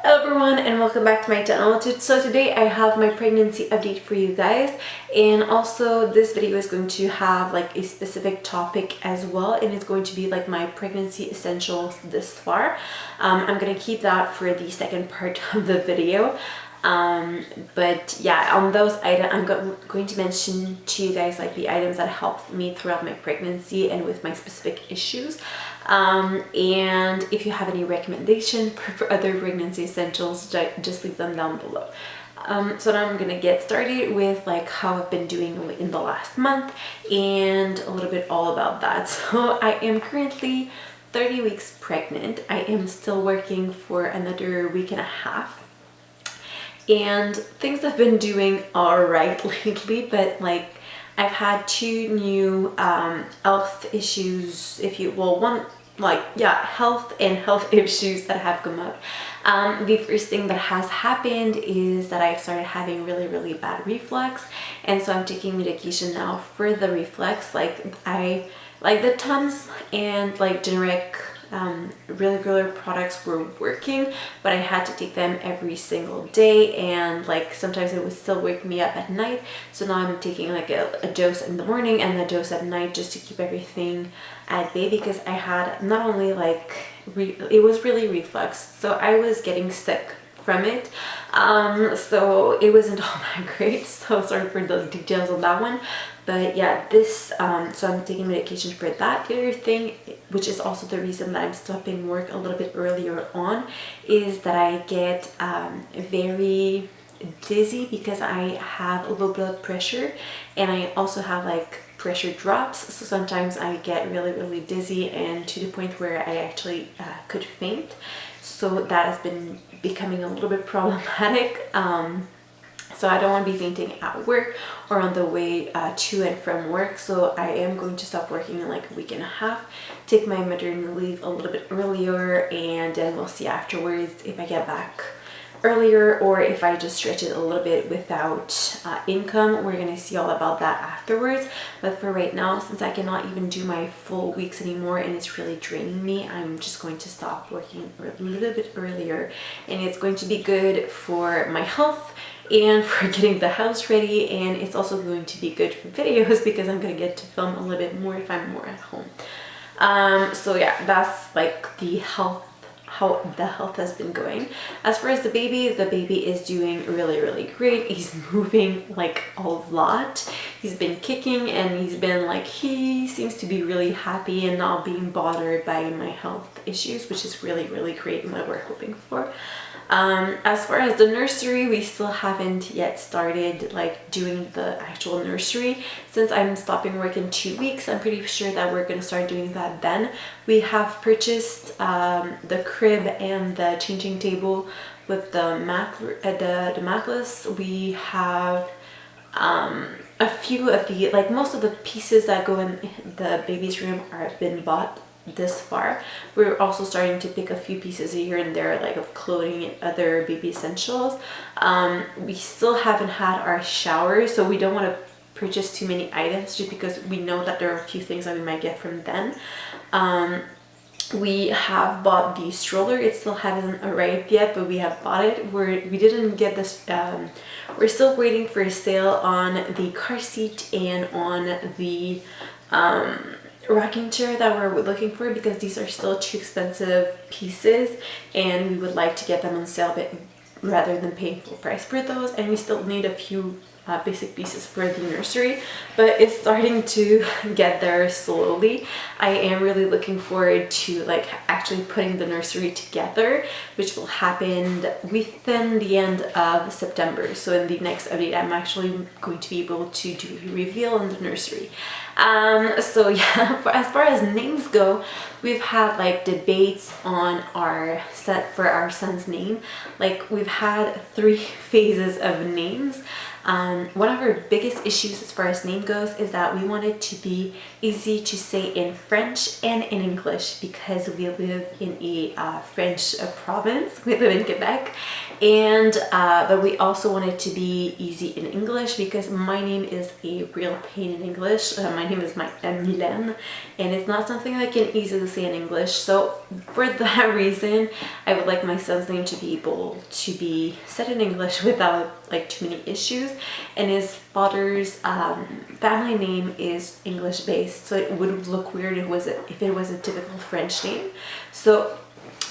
Hello everyone and welcome back to my channel. So today I have my pregnancy update for you guys, and also this video is going to have like a specific topic as well, and it's going to be like my pregnancy essentials this far. I'm gonna keep that for the second part of the video. But yeah, on those items I'm going to mention to you guys like the items that helped me throughout my pregnancy and with my specific issues. And if you have any recommendation for other pregnancy essentials, just leave them down below. So now I'm gonna get started with like how I've been doing in the last month and a little bit all about that. So I am currently 30 weeks pregnant. I am still working for another week and a half. And things have been doing all right lately, but like I've had two new health issues, health issues that have come up. The first thing that has happened is that I've started having really bad reflux, and so I'm taking medication now for the reflux. Like the Tums and like generic regular products were working, but I had to take them every single day, and like sometimes it would still wake me up at night. So now I'm taking like a dose in the morning and the dose at night just to keep everything at bay, because I had not only like it was really reflux, so I was getting sick from it. So it wasn't all that great, so sorry for the details on that one. But yeah, this so I'm taking medication for that. The other thing, which is also the reason that I'm stopping work a little bit earlier on, is that I get very dizzy because I have low blood pressure, and I also have like pressure drops. So sometimes I get really dizzy, and to the point where I actually could faint. So that has been becoming a little bit problematic. So I don't want to be fainting at work or on the way to and from work. So I am going to stop working in like a week and a half, take my maternity leave a little bit earlier, and then we'll see afterwards if I get back earlier or if I just stretch it a little bit without income. We're gonna see all about that afterwards. But for right now, since I cannot even do my full weeks anymore and it's really draining me, I'm just going to stop working a little bit earlier, and it's going to be good for my health and for getting the house ready, and it's also going to be good for videos because I'm gonna get to film a little bit more if I'm more at home. So yeah, that's like how the health has been going. As far as the baby is doing really great. He's moving like a lot. He's been kicking, and he's been like, he seems to be really happy and not being bothered by my health issues, which is really great and what we're hoping for. As far as the nursery, we still haven't yet started like doing the actual nursery. Since I'm stopping work in 2 weeks, I'm pretty sure that we're going to start doing that then. We have purchased the crib and the changing table with the macless. We have a few of the, like most of the pieces that go in the baby's room have been bought this far. We're also starting to pick a few pieces here and there, like of clothing and other baby essentials. We still haven't had our shower, so we don't want to purchase too many items just because we know that there are a few things that we might get from then. We have bought the stroller. It still hasn't arrived yet, but we have bought it. We didn't get this. We're still waiting for a sale on the car seat and on the rocking chair that we're looking for, because these are still too expensive pieces and we would like to get them on sale rather than paying full price for those. And we still need a few basic pieces for the nursery, but it's starting to get there slowly. I am really looking forward to like actually putting the nursery together, which will happen within the end of September. So in the next update, I'm actually going to be able to do a reveal on the nursery. So yeah, as far as names go, we've had like debates on our set for our son's name. Like we've had 3 phases of names. One of our biggest issues as far as name goes is that we want it to be easy to say in French and in English, because we live in a French province. We live in Quebec, and but we also want it to be easy in English because my name is a real pain in English. My name is Mylène, and it's not something I can easily say in English. So for that reason, I would like my son's name to be able to be said in English without like too many issues. And his father's family name is English based, so it would look weird if it was a typical French name. So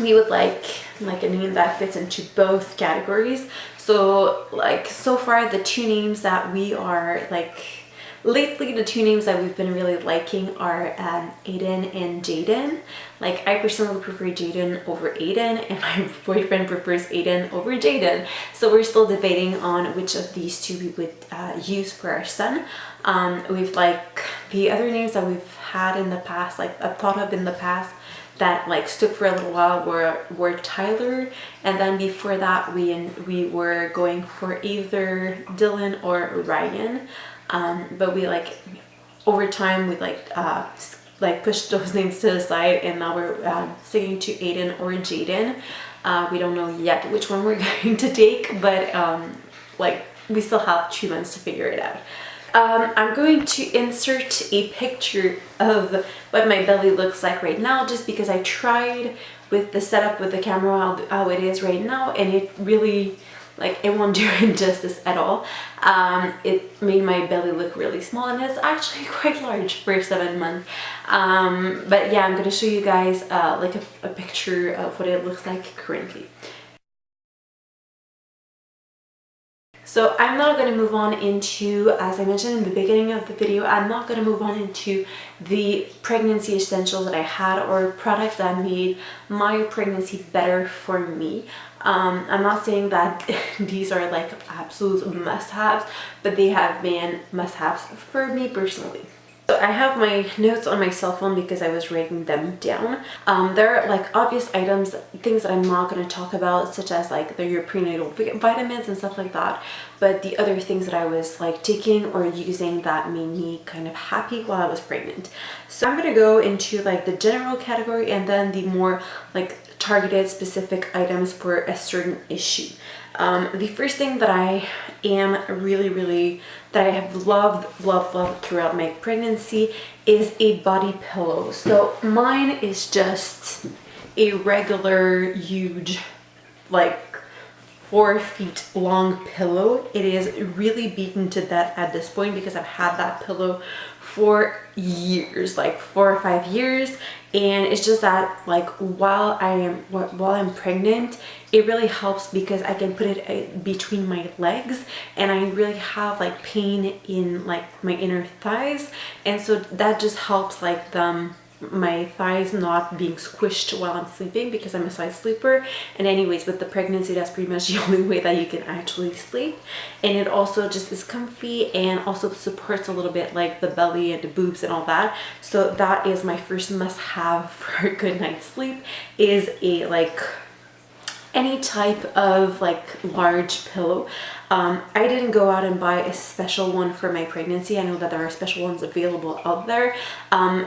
we would like a name that fits into both categories. So like so far the two names that we are like lately, the two names that we've been really liking are Aiden and Jaden. Like I personally prefer Jaden over Aiden, and my boyfriend prefers Aiden over Jaden. So we're still debating on which of these two we would use for our son. We've like the other names that we've had in the past, like I've thought of in the past, that like stuck for a little while were Tyler, and then before that we were going for either Dylan or Ryan. But we like over time we like pushed those names to the side, and now we're sticking to Aiden or Jaden. We don't know yet which one we're going to take, but like we still have 2 months to figure it out. I'm going to insert a picture of what my belly looks like right now, just because I tried with the setup with the camera how it is right now, and it really, like, it won't do it justice at all. It made my belly look really small, and it's actually quite large for 7 months. But yeah, I'm going to show you guys like a picture of what it looks like currently. So I'm not going to move on into, as I mentioned in the beginning of the video, I'm not going to move on into the pregnancy essentials that I had or products that made my pregnancy better for me. I'm not saying that these are like absolute must-haves, but they have been must-haves for me personally. So I have my notes on my cell phone because I was writing them down. There are like obvious items, things that I'm not going to talk about, such as like your prenatal vitamins and stuff like that. But the other things that I was like taking or using that made me kind of happy while I was pregnant. So I'm going to go into like the general category and then the more like targeted specific items for a certain issue. The first thing that I am that I have loved throughout my pregnancy is a body pillow. So mine is just a regular huge like 4 feet long pillow. It is really beaten to death at this point because I've had that pillow for years, like 4 or 5 years, and it's just that like while I'm pregnant, it really helps because I can put it between my legs, and I really have like pain in like my inner thighs, and so that just helps like my thighs not being squished while I'm sleeping because I'm a side sleeper. And anyways, with the pregnancy, that's pretty much the only way that you can actually sleep. And it also just is comfy and also supports a little bit like the belly and the boobs and all that. So that is my first must-have for a good night's sleep, is a like any type of like large pillow. I didn't go out and buy a special one for my pregnancy. I know that there are special ones available out there.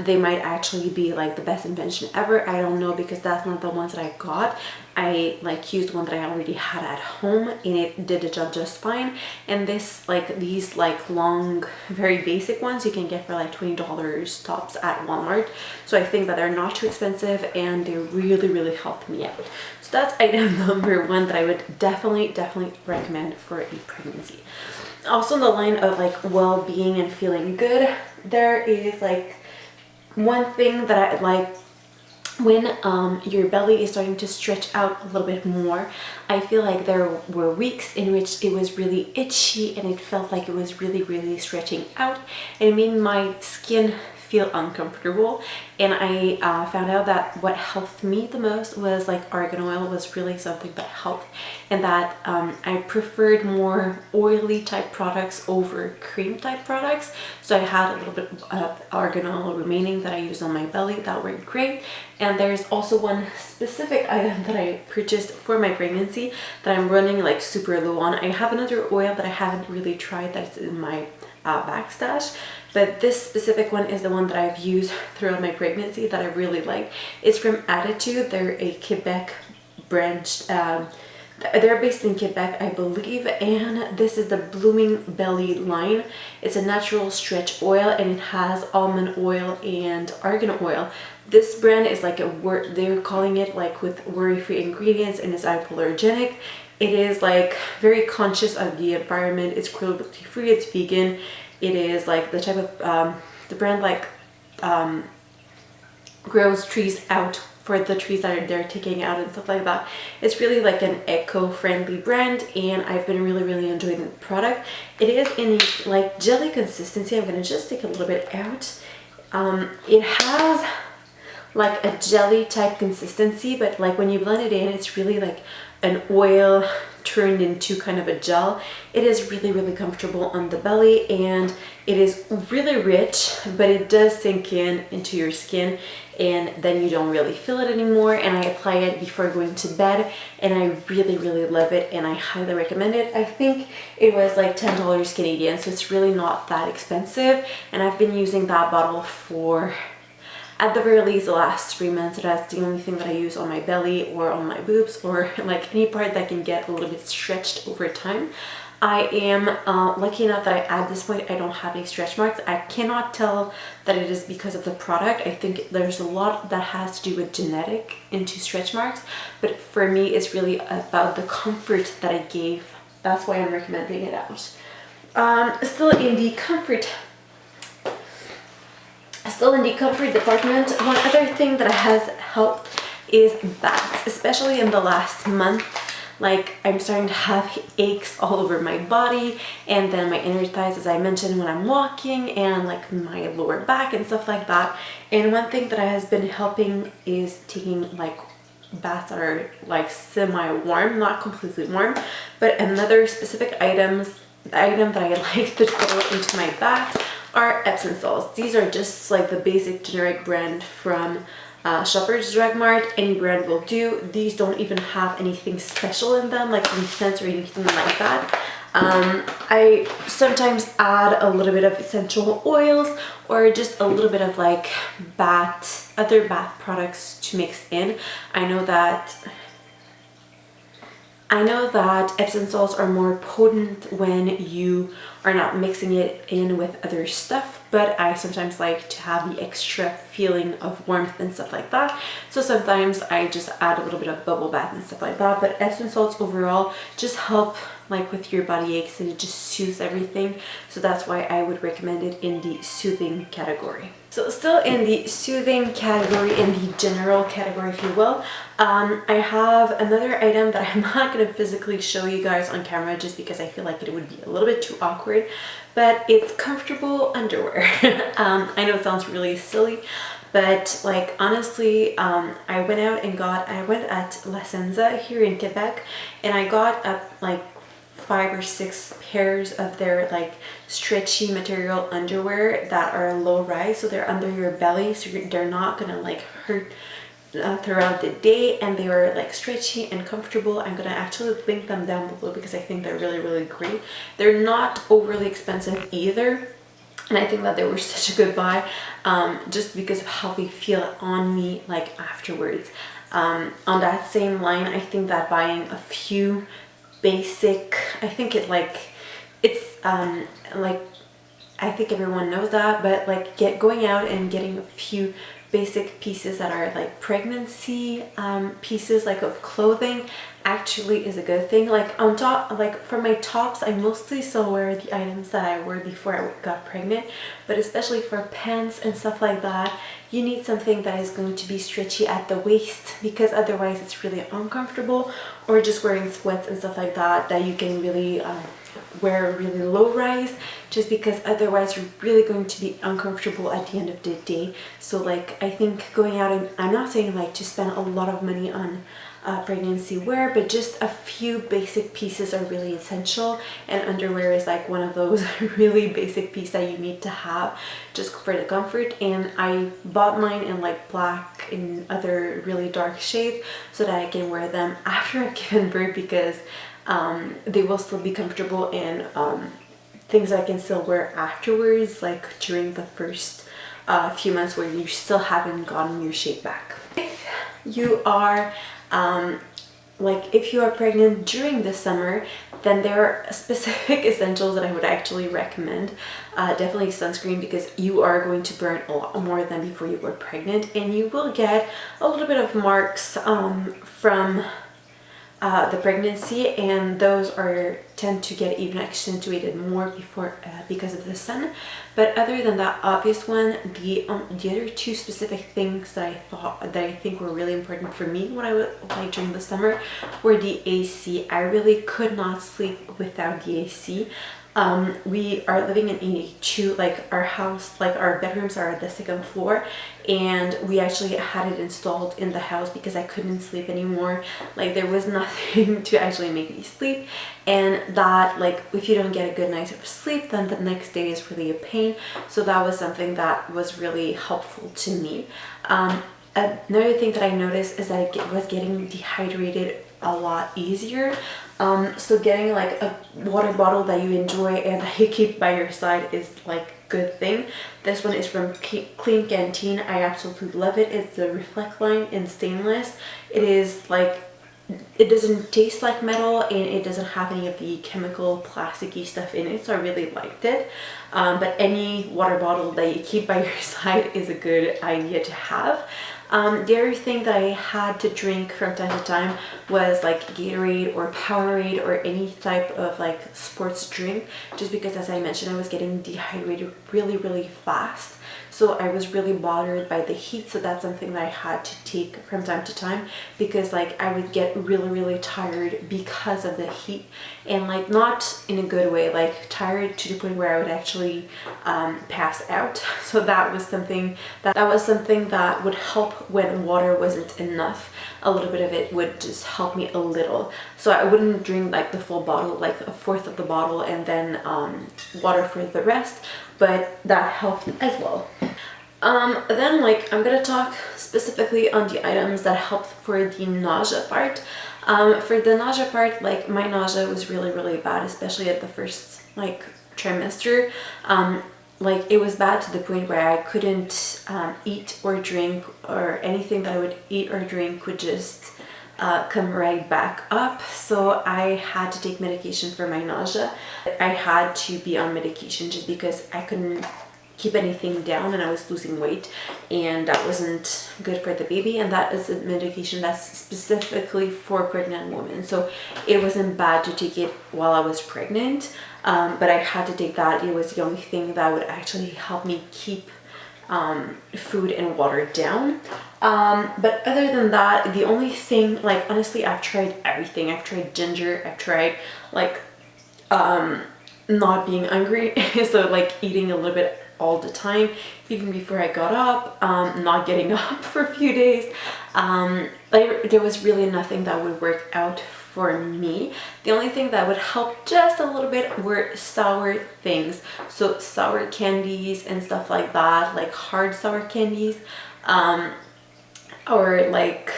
They might actually be like the best invention ever. I don't know, because that's not the ones that I got. I like used one that I already had at home, and it did the job just fine. And these like long, very basic ones you can get for like $20 tops at Walmart. So I think that they're not too expensive, and they really helped me out. So that's item number 1 that I would definitely recommend for a pregnancy. Also, in the line of like well-being and feeling good, there is like one thing that I like. When your belly is starting to stretch out a little bit more, I feel like there were weeks in which it was really itchy and it felt like it was really stretching out, and it made my skin feel uncomfortable. And I found out that what helped me the most was like argan oil was really something that helped, and that I preferred more oily type products over cream type products. So I had a little bit of argan oil remaining that I used on my belly. That worked great. And there's also one specific item that I purchased for my pregnancy that I'm running like super low on. I have another oil that I haven't really tried that's in my backstash, but this specific one is the one that I've used throughout my pregnancy that I really like. It's from Attitude. They're a Quebec branch. They're based in Quebec, I believe, and this is the Blooming Belly line. It's a natural stretch oil, and it has almond oil and argan oil. This brand is like they're calling it like with worry-free ingredients, and it's hypoallergenic. It is like very conscious of the environment. It's cruelty free, it's vegan. It is like the type of the brand like grows trees out for the trees that they're taking out and stuff like that. It's really like an eco-friendly brand, and I've been really enjoying the product. It is in a like jelly consistency. I'm gonna just take a little bit out. It has like a jelly type consistency, but like when you blend it in, it's really like an oil turned into kind of a gel. It is really comfortable on the belly, and it is really rich, but it does sink in into your skin, and then you don't really feel it anymore. And I apply it before going to bed, and I really love it, and I highly recommend it. I think it was like $10 Canadian, so it's really not that expensive, and I've been using that bottle for at the very least the last 3 months. That's the only thing that I use on my belly or on my boobs or like any part that can get a little bit stretched over time. I am lucky enough that at this point I don't have any stretch marks. I cannot tell that it is because of the product. I think there's a lot that has to do with genetic into stretch marks, but for me it's really about the comfort that I gave. That's why I'm recommending it out. Still in the comfort department, one other thing that has helped is baths, especially in the last month. Like I'm starting to have aches all over my body, and then my inner thighs, as I mentioned, when I'm walking, and like my lower back and stuff like that. And one thing that has been helping is taking like baths that are like semi-warm, not completely warm, but another specific item that I like to throw into my bath are Epsom salts. These are just like the basic generic brand from Shoppers Drug Mart. Any brand will do. These don't even have anything special in them, like incense or anything like that. I sometimes add a little bit of essential oils or just a little bit of like other bath products to mix in. I know that Epsom salts are more potent when you are not mixing it in with other stuff, but I sometimes like to have the extra feeling of warmth and stuff like that. So sometimes I just add a little bit of bubble bath and stuff like that. But Epsom salts overall just help like with your body aches, and it just soothes everything. So that's why I would recommend it in the soothing category. So still in the soothing category, in the general category, if you will, I have another item that I'm not going to physically show you guys on camera just because I feel like it would be a little bit too awkward, but it's comfortable underwear. I know it sounds really silly, but like honestly, I went at La Senza here in Quebec, and I got like 5 or 6 pairs of their like stretchy material underwear that are low rise, so they're under your belly, so they're not gonna like hurt throughout the day, and they are like stretchy and comfortable. I'm gonna actually link them down below because I think they're really great. They're not overly expensive either, and I think that they were such a good buy just because of how they feel on me like afterwards. On that same line, I think that buying a few basic, I think I think everyone knows that, but like going out and getting a few basic pieces that are like pregnancy pieces like of clothing actually is a good thing. Like on top, like for my tops, I mostly still wear the items that I wore before I got pregnant, but especially for pants and stuff like that, you need something that is going to be stretchy at the waist, because otherwise it's really uncomfortable. Or just wearing sweats and stuff like that, that you can really wear a really low rise, just because otherwise you're really going to be uncomfortable at the end of the day. So like I think going out, and I'm not saying like to spend a lot of money on pregnancy wear, but just a few basic pieces are really essential, and underwear is like one of those really basic pieces that you need to have just for the comfort. And I bought mine in like black and other really dark shades so that I can wear them after I've given birth, because they will still be comfortable, and things I can still wear afterwards, like during the first few months where you still haven't gotten your shape back. If you are if you are pregnant during the summer, then there are specific essentials that I would actually recommend. Definitely sunscreen, because you are going to burn a lot more than before you were pregnant, and you will get a little bit of marks from the pregnancy, and those tend to get even accentuated more before because of the sun. But other than that obvious one, the other two specific things that I think were really important for me when I was like during the summer were the AC. I really could not sleep without the AC. We are living in 82, like our house, like our bedrooms are at the second floor, and we actually had it installed in the house because I couldn't sleep anymore. Like there was nothing to actually make me sleep, and that like if you don't get a good night of sleep, then the next day is really a pain. So that was something that was really helpful to me. Another thing that I noticed is that I was getting dehydrated a lot easier. So getting like a water bottle that you enjoy and that you keep by your side is like a good thing. This one is from Clean Canteen. I absolutely love it. It's the Reflect line in stainless. It is like, it doesn't taste like metal, and it doesn't have any of the chemical plasticky stuff in it, so I really liked it. But any water bottle that you keep by your side is a good idea to have. The other thing that I had to drink from time to time was like Gatorade or Powerade or any type of like sports drink, just because, as I mentioned, I was getting dehydrated really fast. So I was really bothered by the heat, so that's something that I had to take from time to time, because like I would get really tired because of the heat, and like not in a good way, like tired to the point where I would actually pass out. So that was something that would help when water wasn't enough. A little bit of it would just help me a little. So I wouldn't drink like the full bottle, like a fourth of the bottle, and then water for the rest, but that helped as well. Then like I'm gonna talk specifically on the items that helped for the nausea part. For the nausea part, like my nausea was really bad, especially at the first like trimester. Like it was bad to the point where I couldn't eat or drink, or anything that I would eat or drink would just come right back up. So I had to take medication for my nausea. I had to be on medication just because I couldn't keep anything down, and I was losing weight, and that wasn't good for the baby. And that is a medication that's specifically for pregnant women, so it wasn't bad to take it while I was pregnant, but I had to take that. It was the only thing that would actually help me keep food and water down. But other than that, the only thing, like honestly, I've tried everything. I've tried ginger, I've tried like not being hungry so like eating a little bit all the time, even before I got up, not getting up for a few days. Like there was really nothing that would work out for me. The only thing that would help just a little bit were sour things, so sour candies and stuff like that, like hard sour candies, or like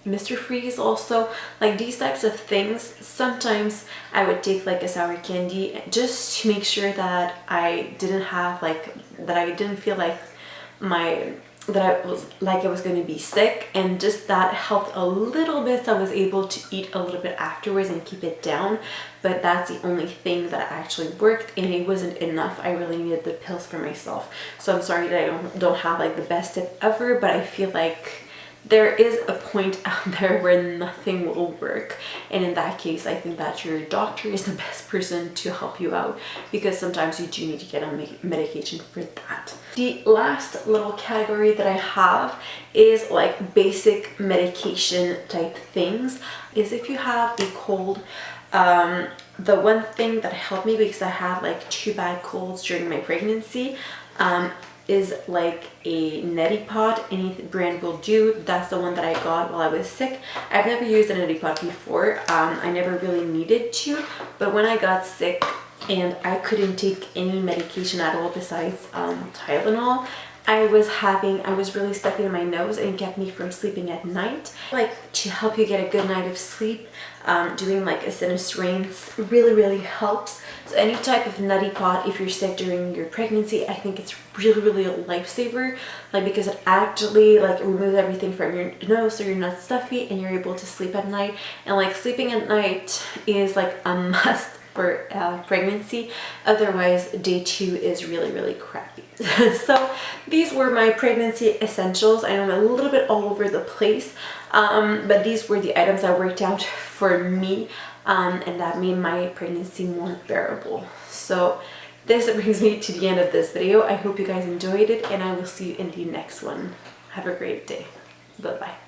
Mr. Freeze also, like these types of things. Sometimes I would take like a sour candy just to make sure that I didn't have like, that I didn't feel like I was going to be sick, and just that helped a little bit, so I was able to eat a little bit afterwards and keep it down. But that's the only thing that actually worked, and it wasn't enough. I really needed the pills for myself. So I'm sorry that I don't have like the best tip ever, but I feel like there is a point out there where nothing will work, and in that case I think that your doctor is the best person to help you out, because sometimes you do need to get on medication for that. The last little category that I have is like basic medication type things. Is if you have a cold, the one thing that helped me, because I had like 2 bad colds during my pregnancy, is like a neti pot. Any brand will do. That's the one that I got while I was sick. I've never used a neti pot before. I never really needed to, but when I got sick and I couldn't take any medication at all besides Tylenol, I was really stuffy in my nose and it kept me from sleeping at night. Like, to help you get a good night of sleep, doing like a sinus rinse really helps. So any type of neti pot, if you're sick during your pregnancy, I think it's really a lifesaver, like, because it actually like removes everything from your nose so you're not stuffy and you're able to sleep at night. And like, sleeping at night is like a must for pregnancy, otherwise day 2 is really crappy. So these were my pregnancy essentials. I know I'm a little bit all over the place, but these were the items that worked out for me, and that made my pregnancy more bearable. So this brings me to the end of this video. I hope you guys enjoyed it, and I will see you in the next one. Have a great day. Bye bye.